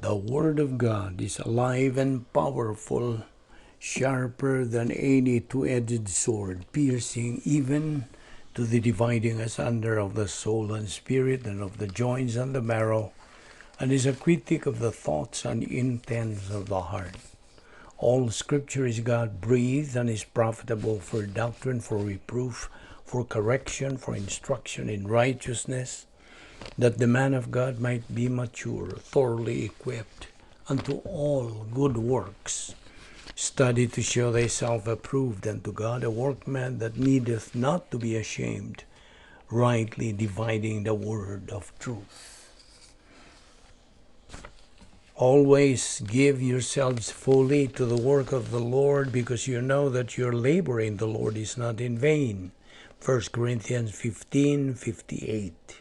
The Word of God is alive and powerful, sharper than any two-edged sword, piercing even to the dividing asunder of the soul and spirit and of the joints and the marrow, and is a critic of the thoughts and intents of the heart. All Scripture is God-breathed and is profitable for doctrine, for reproof, for correction, for instruction in righteousness, that the man of God might be mature, thoroughly equipped unto all good works. Study to show thyself approved unto God, a workman that needeth not to be ashamed, rightly dividing the word of truth. Always give yourselves fully to the work of the Lord, because you know that your labor in the Lord is not in vain. 1 Corinthians 15:58.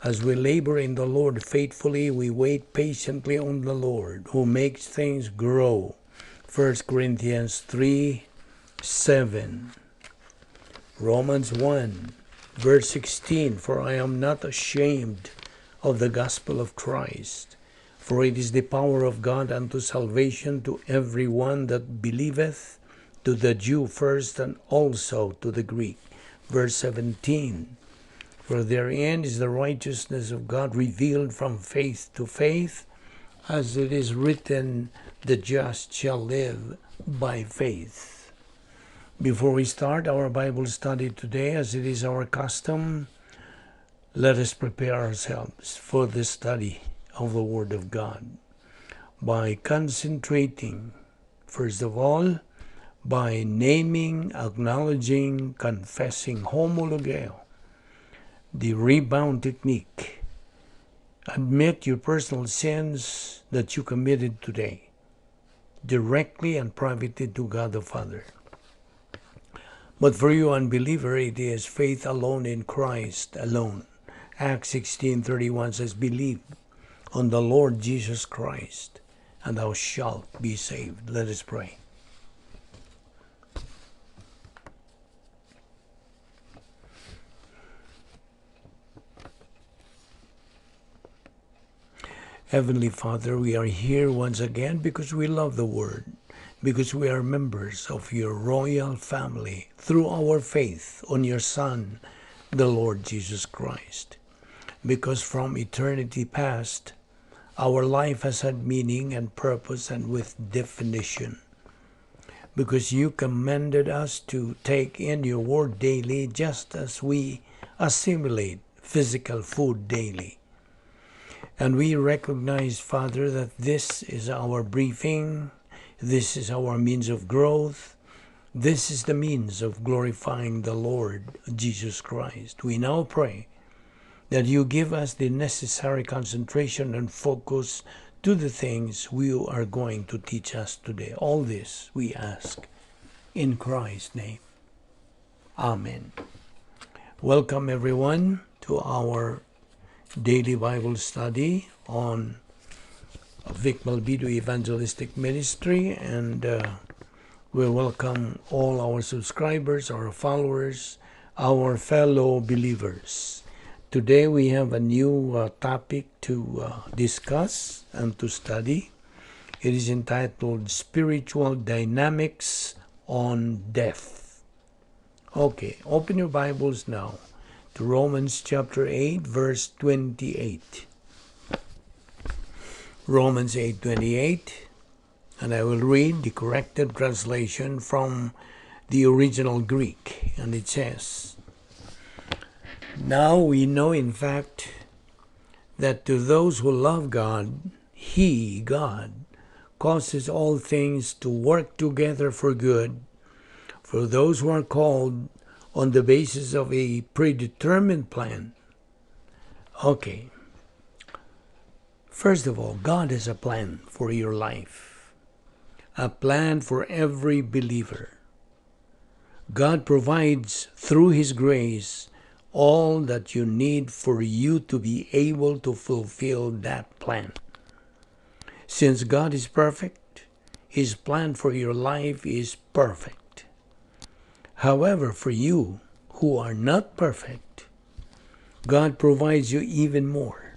As we labor in the Lord faithfully, we wait patiently on the Lord, who makes things grow. 1 Corinthians 3:7. Romans 1, verse 16. For I am not ashamed of the gospel of Christ, for it is the power of God unto salvation to every one that believeth, to the Jew first and also to the Greek. Verse 17. For therein is the righteousness of God revealed from faith to faith, as it is written, the just shall live by faith. Before we start our Bible study today, as it is our custom, let us prepare ourselves for the study of the Word of God by concentrating, first of all, by naming, acknowledging, confessing, homologeo, the rebound technique. Admit your personal sins that you committed today, directly and privately to God the Father. But for you unbeliever, it is faith alone in Christ alone. Acts 16:31 says, believe on the Lord Jesus Christ, and thou shalt be saved. Let us pray. Heavenly Father, we are here once again because we love the Word, because we are members of your royal family through our faith on your Son, the Lord Jesus Christ. Because from eternity past, our life has had meaning and purpose and with definition. Because you commanded us to take in your Word daily, just as we assimilate physical food daily. And we recognize, Father, that this is our briefing, this is our means of growth, this is the means of glorifying the Lord Jesus Christ. We now pray that you give us the necessary concentration and focus to the things you are going to teach us today. All this we ask in Christ's name. Amen. Welcome everyone to our daily Bible study on Vic Balbido Evangelistic Ministry, and we welcome all our subscribers, our followers, our fellow believers. Today we have a new topic to discuss and to study. It is entitled Spiritual Dynamics on Death. Okay, open your Bibles now to Romans chapter 8, verse 28. Romans 8:28, and I will read the corrected translation from the original Greek, and it says, now we know in fact that to those who love God, He, God, causes all things to work together for good, for those who are called on the basis of a predetermined plan. Okay. First of all, God has a plan for your life, a plan for every believer. God provides through His grace all that you need for you to be able to fulfill that plan. Since God is perfect, His plan for your life is perfect. However, for you who are not perfect, God provides you even more.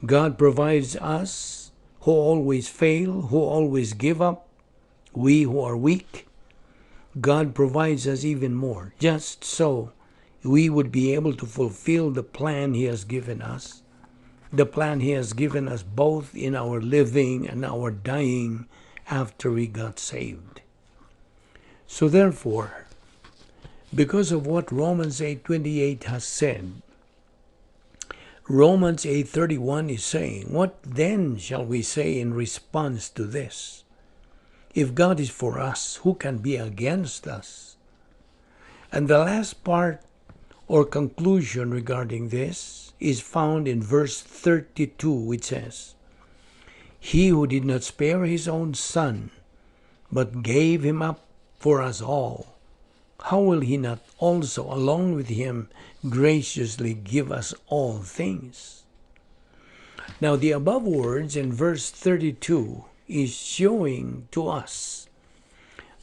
God provides us who always fail, who always give up, we who are weak. God provides us even more, just so we would be able to fulfill the plan He has given us. The plan He has given us both in our living and our dying after we got saved. So therefore, because of what Romans 8:28 has said, Romans 8:31 is saying, what then shall we say in response to this? If God is for us, who can be against us? And the last part or conclusion regarding this is found in verse 32, which says, He who did not spare his own Son, but gave him up for us all, how will he not also, along with him, graciously give us all things? Now, the above words in verse 32 is showing to us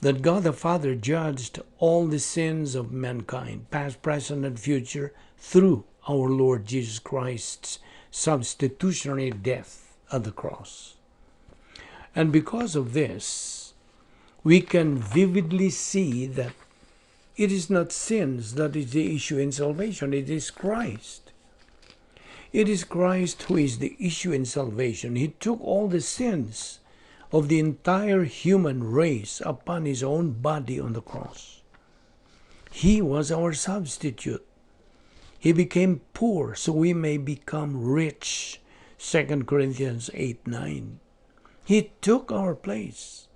that God the Father judged all the sins of mankind, past, present, and future, through our Lord Jesus Christ's substitutionary death at the cross. And because of this, we can vividly see that it is not sins that is the issue in salvation, it is Christ. It is Christ who is the issue in salvation. He took all the sins of the entire human race upon His own body on the cross. He was our substitute. He became poor so we may become rich. 2 Corinthians 8:9. He took our place.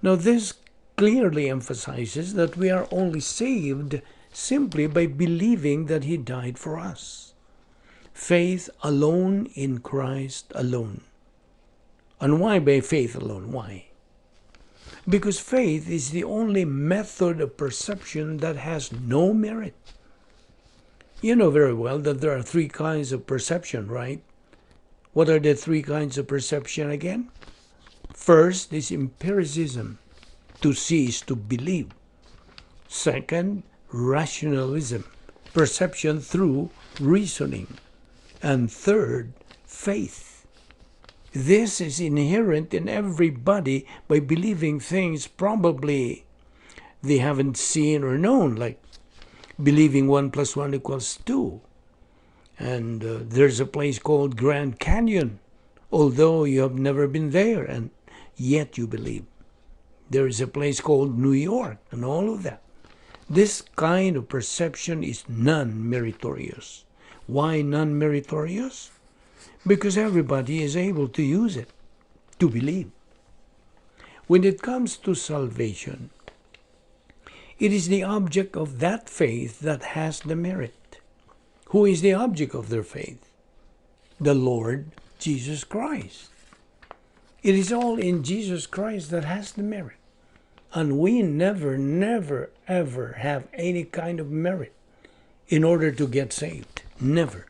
Now this clearly emphasizes that we are only saved simply by believing that He died for us. Faith alone in Christ alone. And why by faith alone? Why? Because faith is the only method of perception that has no merit. You know very well that there are three kinds of perception, right? What are the three kinds of perception again? First is empiricism. To see is to believe. Second, rationalism. Perception through reasoning. And third, faith. This is inherent in everybody by believing things probably they haven't seen or known, like believing 1 + 1 = 2. And there's a place called Grand Canyon, although you have never been there, and yet you believe. There is a place called New York, and all of that. This kind of perception is non-meritorious. Why non-meritorious? Because everybody is able to use it, to believe. When it comes to salvation, it is the object of that faith that has the merit. Who is the object of their faith? The Lord Jesus Christ. It is all in Jesus Christ that has the merit. And we never, ever have any kind of merit in order to get saved. Never.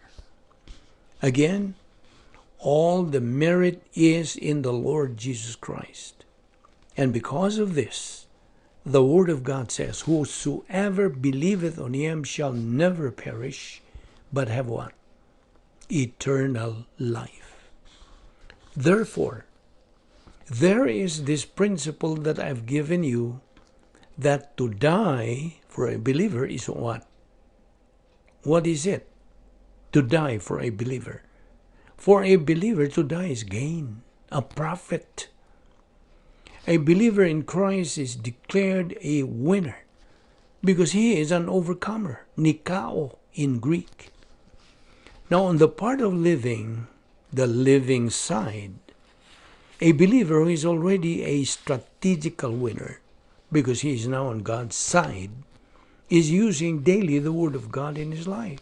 Again, all the merit is in the Lord Jesus Christ. And because of this, the Word of God says, Whosoever believeth on Him shall never perish, but have what? Eternal life. Therefore, there is this principle that I've given you, that to die for a believer is what? What is it? To die for a believer. For a believer to die is gain, a profit. A believer in Christ is declared a winner because he is an overcomer, nikao in Greek. Now on the part of living, the living side, a believer who is already a strategical winner because he is now on God's side is using daily the Word of God in his life.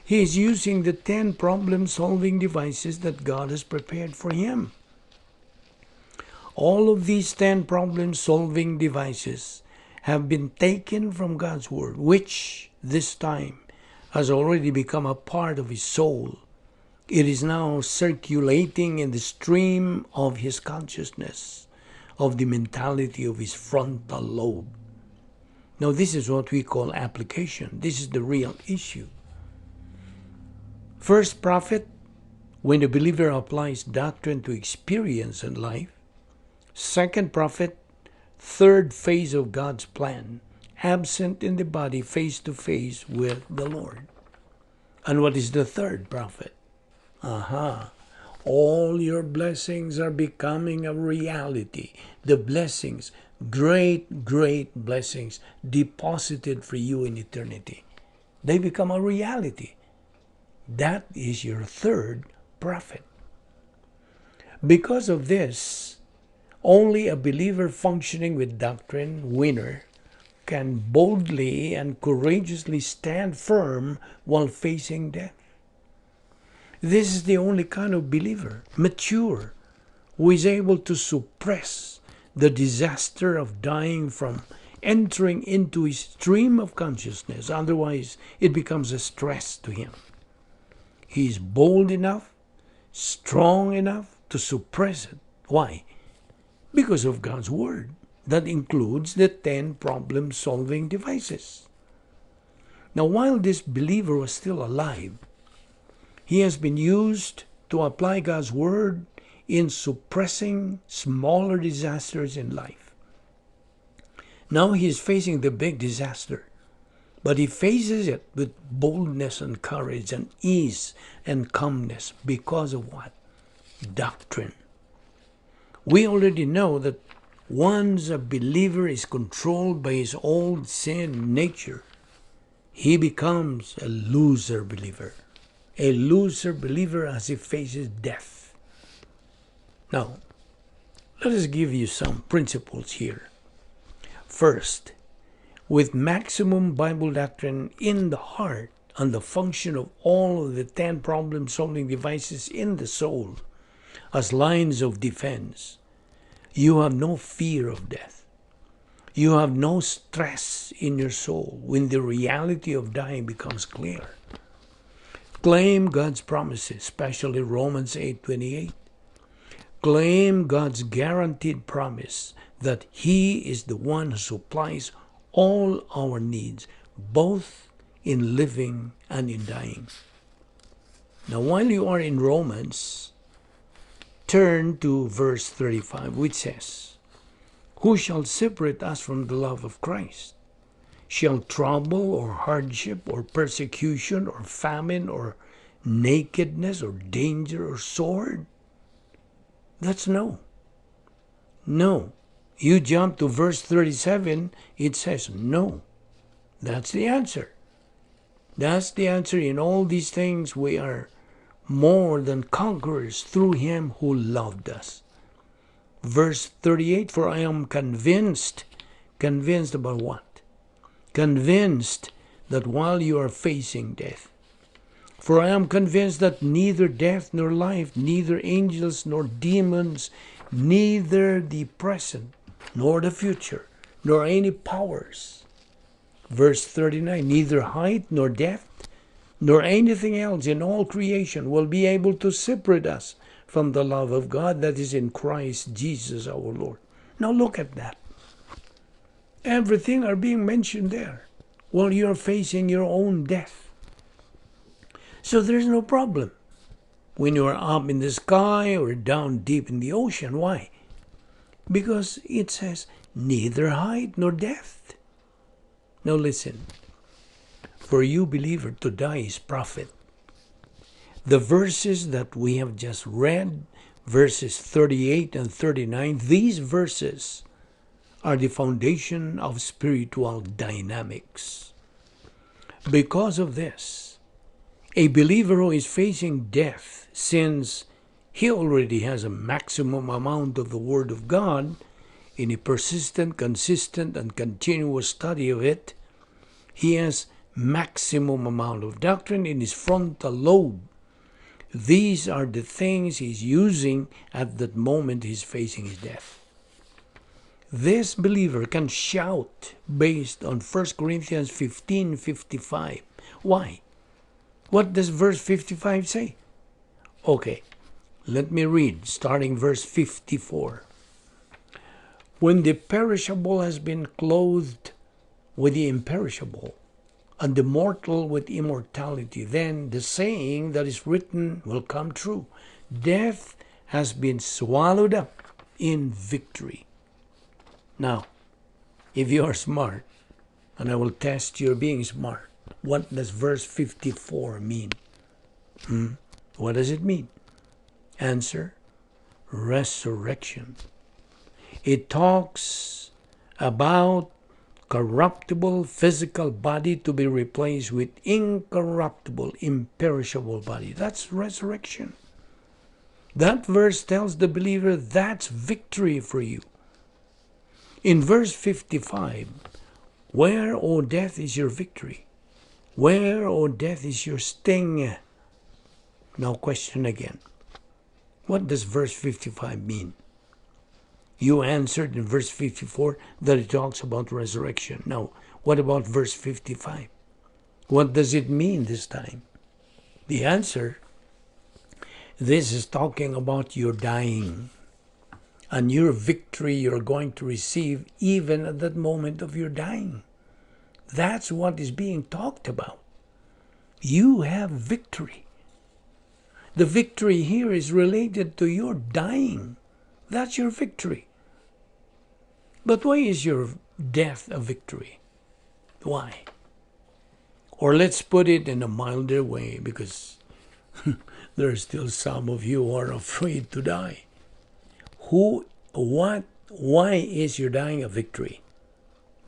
He is using the 10 problem-solving devices that God has prepared for him. All of these 10 problem-solving devices have been taken from God's Word, which this time has already become a part of his soul. It is now circulating in the stream of his consciousness, of the mentality of his frontal lobe. Now this is what we call application. This is the real issue. First prophet when the believer applies doctrine to experience in life. Second prophet, third phase of God's plan, absent in the body face to face with the Lord. And what is the third prophet? All your blessings are becoming a reality. The blessings, great, great blessings deposited for you in eternity. They become a reality. That is your third prophet. Because of this, only a believer functioning with doctrine, winner, can boldly and courageously stand firm while facing death. This is the only kind of believer, mature, who is able to suppress the disaster of dying from entering into his stream of consciousness. Otherwise, it becomes a stress to him. He is bold enough, strong enough to suppress it. Why? Because of God's Word. That includes the 10 problem-solving devices. Now, while this believer was still alive, he has been used to apply God's Word in suppressing smaller disasters in life. Now he is facing the big disaster, but he faces it with boldness and courage and ease and calmness because of what? Doctrine. We already know that once a believer is controlled by his old sin nature, he becomes a loser believer. A loser believer as he faces death. Now, let us give you some principles here. First, with maximum Bible doctrine in the heart and the function of all of the 10 problem-solving devices in the soul as lines of defense, you have no fear of death. You have no stress in your soul when the reality of dying becomes clear. Claim God's promises, especially Romans 8:28. Claim God's guaranteed promise that He is the one who supplies all our needs, both in living and in dying. Now, while you are in Romans, turn to verse 35, which says, "Who shall separate us from the love of Christ? Shall trouble or hardship or persecution or famine or nakedness or danger or sword?" That's no. No. You jump to verse 37, it says no. That's the answer. That's the answer. In all these things we are more than conquerors through Him who loved us. Verse 38, "For I am convinced." Convinced about what? Convinced that while you are facing death, "For I am convinced that neither death nor life, neither angels nor demons, neither the present nor the future, nor any powers." Verse 39, "Neither height nor depth, nor anything else in all creation will be able to separate us from the love of God that is in Christ Jesus our Lord." Now look at that. Everything are being mentioned there while you're facing your own death. So there's no problem when you're up in the sky or down deep in the ocean. Why? Because it says neither height nor depth. Now listen. For you believer, to die is profit. The verses that we have just read, verses 38 and 39, these verses are the foundation of spiritual dynamics. Because of this, a believer who is facing death, since he already has a maximum amount of the Word of God in a persistent, consistent, and continuous study of it, he has maximum amount of doctrine in his frontal lobe. These are the things he's using at that moment he's facing his death. This believer can shout based on 1 Corinthians 15:55. Why? What does verse 55 say? Okay, let me read, starting verse 54. "When the perishable has been clothed with the imperishable, and the mortal with immortality. Then the saying that is written will come true. Death has been swallowed up in victory. Now, if you are smart, and I will test your being smart, what does verse 54 mean? What does it mean? Answer, resurrection. It talks about corruptible physical body to be replaced with incorruptible, imperishable body. That's resurrection. That verse tells the believer that's victory for you. In verse 55, where, O death, is your victory? Where, O death, is your sting? Now question again. What does verse 55 mean? You answered in verse 54 that it talks about resurrection. Now, what about verse 55? What does it mean this time? The answer, this is talking about your dying and your victory you're going to receive even at that moment of your dying. That's what is being talked about. You have victory. The victory here is related to your dying. That's your victory. But why is your death a victory? Why? Or let's put it in a milder way, because there are still some of you who are afraid to die. Why is your dying a victory?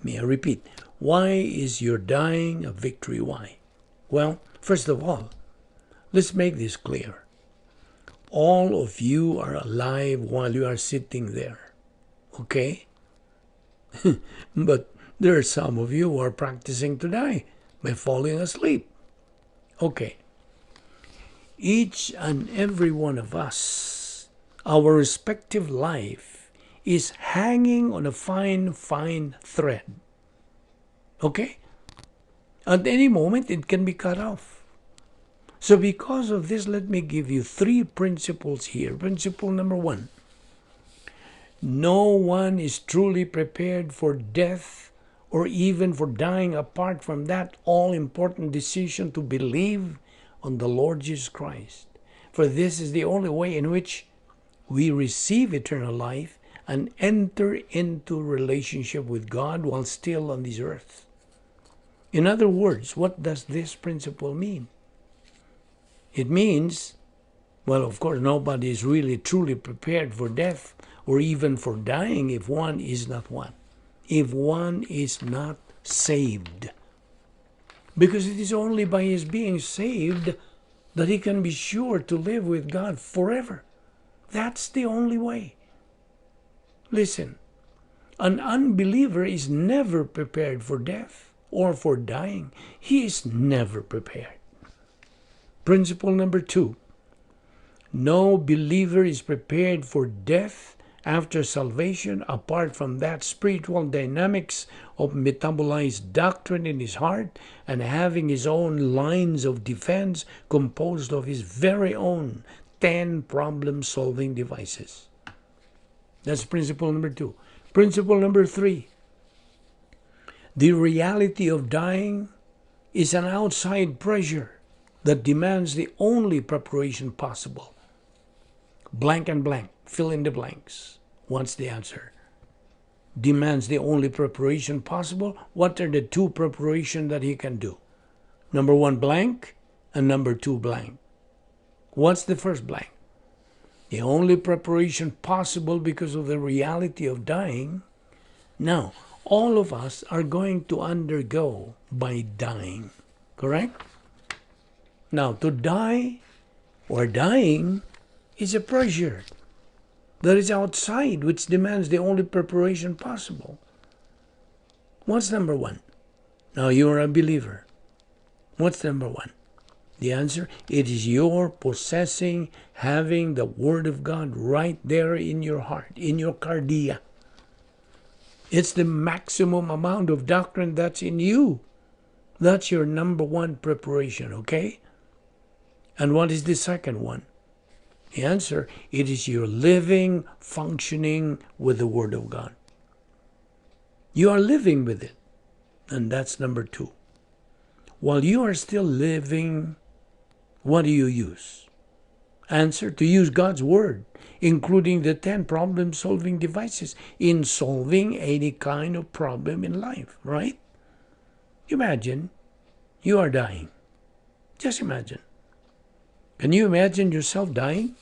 May I repeat? Why is your dying a victory? Why? Well, first of all, let's make this clear. All of you are alive while you are sitting there. Okay? But there are some of you who are practicing to die by falling asleep. Okay. Each and every one of us, our respective life is hanging on a fine, fine thread. Okay? At any moment, it can be cut off. So because of this, let me give you 3 principles here. Principle number 1. No one is truly prepared for death or even for dying apart from that all-important decision to believe on the Lord Jesus Christ. For this is the only way in which we receive eternal life and enter into relationship with God while still on this earth. In other words, what does this principle mean? It means, well, of course, nobody is really truly prepared for death or even for dying if one is not what? If one is not saved. Because it is only by his being saved that he can be sure to live with God forever. That's the only way. Listen, an unbeliever is never prepared for death or for dying. He is never prepared. Principle number 2. No believer is prepared for death after salvation apart from that spiritual dynamics of metabolized doctrine in his heart and having his own lines of defense composed of his very own 10 problem-solving devices. That's principle number 2. Principle number 3. The reality of dying is an outside pressure that demands the only preparation possible. Blank and blank, fill in the blanks. What's the answer? Demands the only preparation possible. What are the 2 preparations that he can do? Number 1, blank, and number 2, blank. What's the first blank? The only preparation possible because of the reality of dying. Now, all of us are going to undergo by dying. Correct? Now, to die or dying is a pressure that is outside, which demands the only preparation possible. What's number 1? Now, you're a believer. What's number 1? The answer, it is your possessing, having the Word of God right there in your heart, in your cardia. It's the maximum amount of doctrine that's in you. That's your number 1 preparation, okay? And what is the second one? The answer, it is your living, functioning with the Word of God. You are living with it. And that's number 2. While you are still living, what do you use? Answer: to use God's Word, including the 10 problem-solving devices in solving any kind of problem in life, right? Imagine you are dying. Just imagine. Can you imagine yourself dying?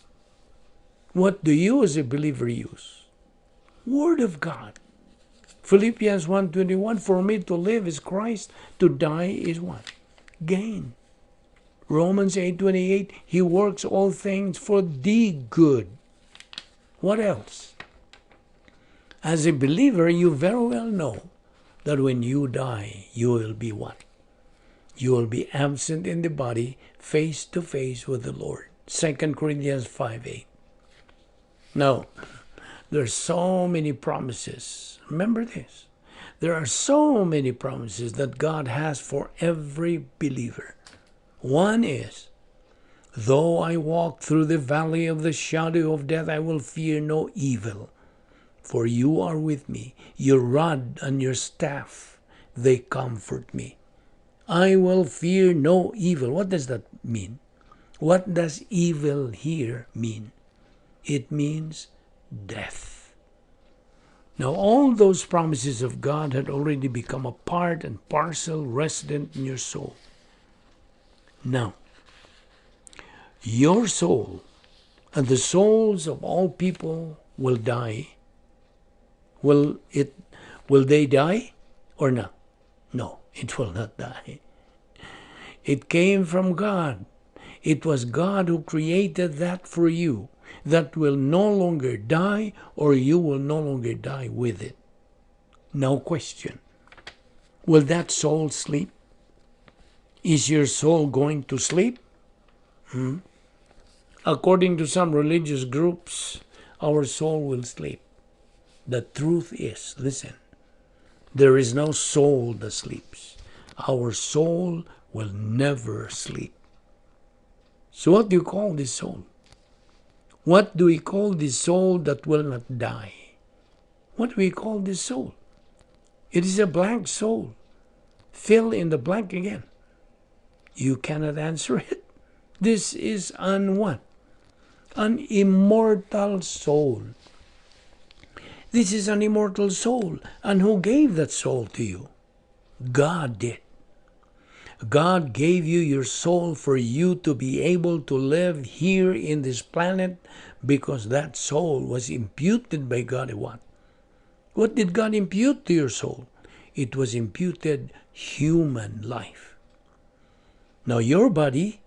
What do you as a believer use? Word of God. Philippians 1:21, for me to live is Christ, to die is what? Gain. Romans 8:28, he works all things for the good. What else? As a believer, you very well know that when you die, you will be what? You will be absent in the body, face to face with the Lord. 2 Corinthians 5:8. Now, there's so many promises. Remember this. There are so many promises that God has for every believer. One is, though I walk through the valley of the shadow of death, I will fear no evil, for you are with me. Your rod and your staff, they comfort me. I will fear no evil. What does that mean? What does evil here mean? It means death. Now, all those promises of God had already become a part and parcel resident in your soul. Now, your soul and the souls of all people will die. Will they die or not? No, it will not die. It came from God. It was God who created that for you. That will no longer die, or you will no longer die with it. Now question, will that soul sleep? Is your soul going to sleep? According to some religious groups, our soul will sleep. The truth is, listen, there is no soul that sleeps. Our soul will never sleep. So what do you call this soul? What do we call this soul that will not die? What do we call this soul? It is a blank soul. Fill in the blank again. You cannot answer it. This is an what? An immortal soul. This is an immortal soul. And who gave that soul to you? God did. God gave you your soul for you to be able to live here in this planet, because that soul was imputed by God. What? What did God impute to your soul? It was imputed human life. Now your body,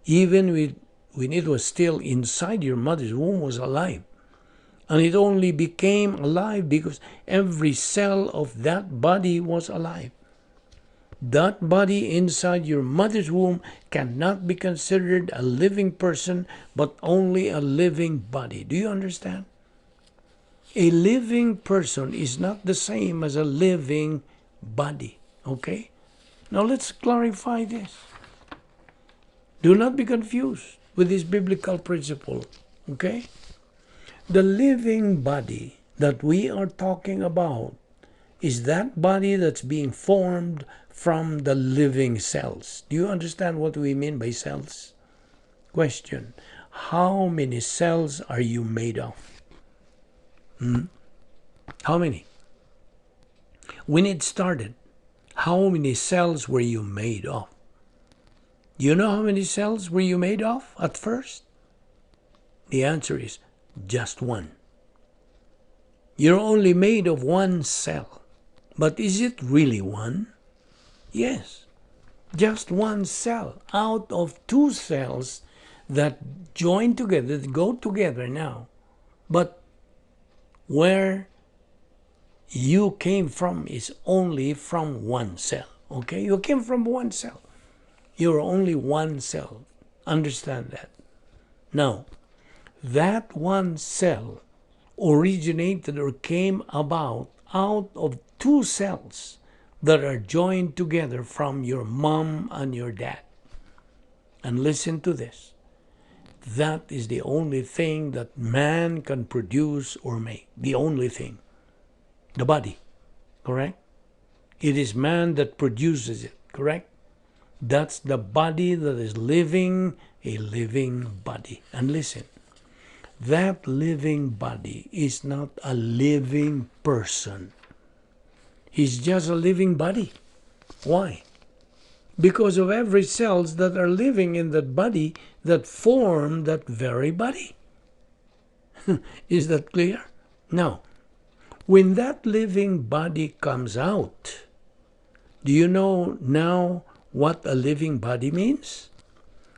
even when it was still inside your mother's womb, was alive. And it only became alive because every cell of that body was alive. That body inside your mother's womb cannot be considered a living person, but only a living body. Do you understand? A living person is not the same as a living body. Okay? Now let's clarify this. Do not be confused with this biblical principle. Okay? The living body that we are talking about is that body that's being formed from the living cells. Do you understand what we mean by cells? Question, how many cells are you made of? How many? When it started, how many cells were you made of? You know how many cells were you made of at first? The answer is just one. You're only made of one cell. But is it really one? Yes. Just one cell out of two cells that join together, that go together now. But where you came from is only from one cell. Okay? You came from one cell. You're only one cell. Understand that. Now, that one cell originated or came about out of two cells that are joined together from your mom and your dad. And listen to this. That is the only thing that man can produce or make. The only thing. The body. Correct? It is man that produces it. Correct? That's the body that is living, a living body. And listen, that living body is not a living person. He's just a living body. Why? Because of every cells that are living in that body that form that very body. Is that clear? Now, when that living body comes out, do you know now what a living body means?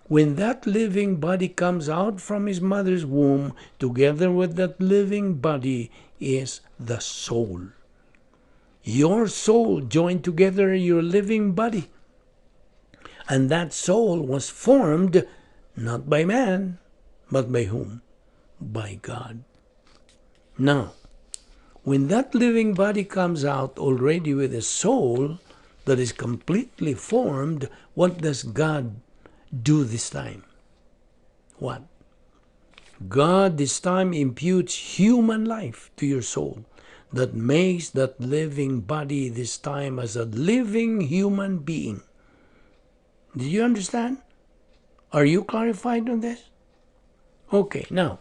When that living body comes out from his mother's womb, together with that living body is the soul. Your soul joined together your living body. And that soul was formed not by man, but by whom? By God. Now, when that living body comes out already with a soul that is completely formed, what does God do this time? What? God this time imputes human life to your soul that makes that living body this time as a living human being. Did you understand? Are you clarified on this? Okay, now,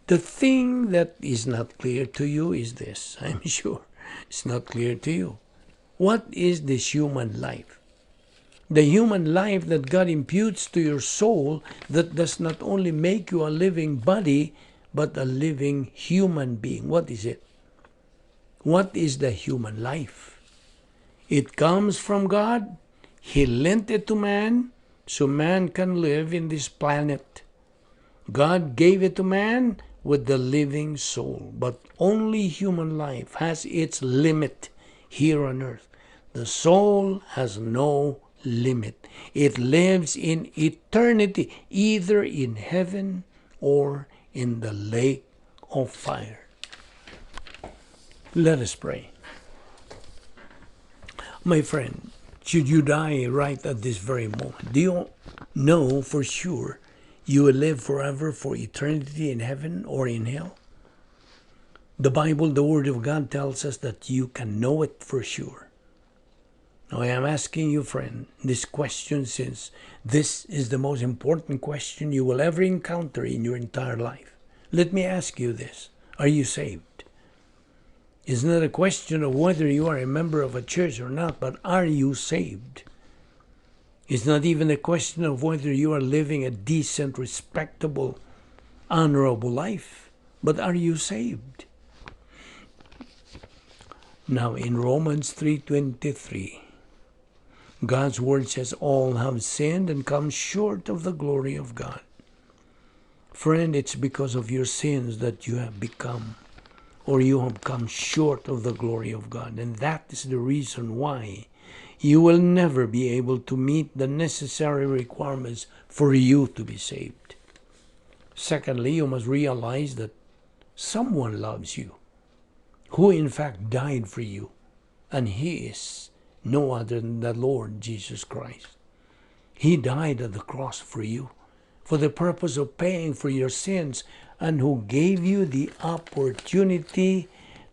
the thing that is not clear to you is this. I'm sure it's not clear to you. What is this human life? The human life that God imputes to your soul that does not only make you a living body, but a living human being. What is it? What is the human life? It comes from God. He lent it to man so man can live in this planet. God gave it to man with the living soul, but only human life has its limit here on earth. The soul has no limit. It lives in eternity, either in heaven or in the lake of fire. Let us pray. My friend, should you die right at this very moment, do you know for sure you will live forever for eternity in heaven or in hell? The Bible, the Word of God, tells us that you can know it for sure. Now I am asking you, friend, this question, since this is the most important question you will ever encounter in your entire life. Let me ask you this. Are you saved? It's not a question of whether you are a member of a church or not, but are you saved? It's not even a question of whether you are living a decent, respectable, honorable life, but are you saved? Now in Romans 3:23, God's word says, all have sinned and come short of the glory of God. Friend, it's because of your sins that you have become, or you have come short of the glory of God. And that is the reason why you will never be able to meet the necessary requirements for you to be saved. Secondly, you must realize that someone loves you, who in fact died for you, and he is no other than the Lord Jesus Christ. He died at the cross for you, for the purpose of paying for your sins, and who gave you the opportunity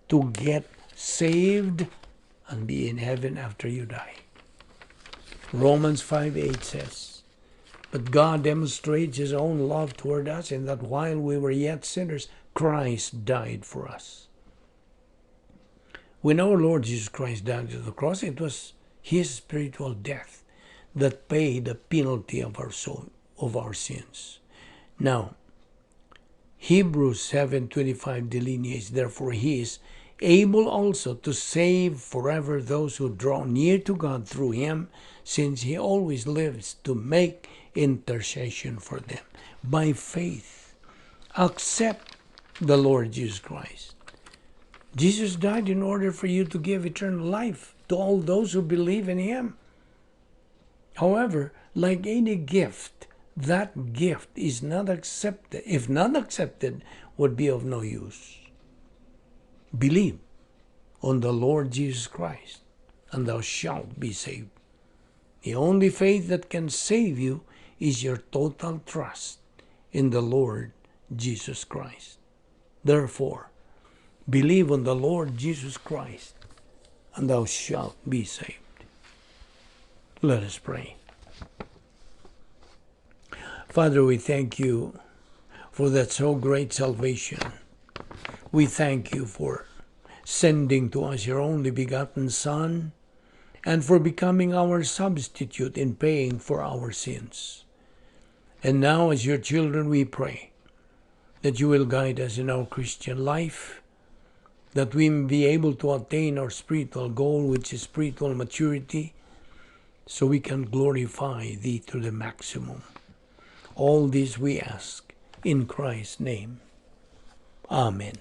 to get saved and be in heaven after you die. Romans 5:8 says, but God demonstrates his own love toward us in that while we were yet sinners, Christ died for us. When our Lord Jesus Christ died on the cross, it was his spiritual death that paid the penalty of our soul, of our sins. Now, Hebrews 7:25 delineates, therefore he is able also to save forever those who draw near to God through him, since he always lives to make intercession for them. By faith, accept the Lord Jesus Christ. Jesus died in order for you to give eternal life to all those who believe in him. However, like any gift, that gift is not accepted. If not accepted, would be of no use. Believe on the Lord Jesus Christ, and thou shalt be saved. The only faith that can save you is your total trust in the Lord Jesus Christ. Therefore, believe on the Lord Jesus Christ, and thou shalt be saved. Let us pray. Father, we thank you for that so great salvation. We thank you for sending to us your only begotten Son and for becoming our substitute in paying for our sins. And now, as your children, we pray that you will guide us in our Christian life, that we may be able to attain our spiritual goal, which is spiritual maturity, so we can glorify thee to the maximum. All this we ask in Christ's name. Amen.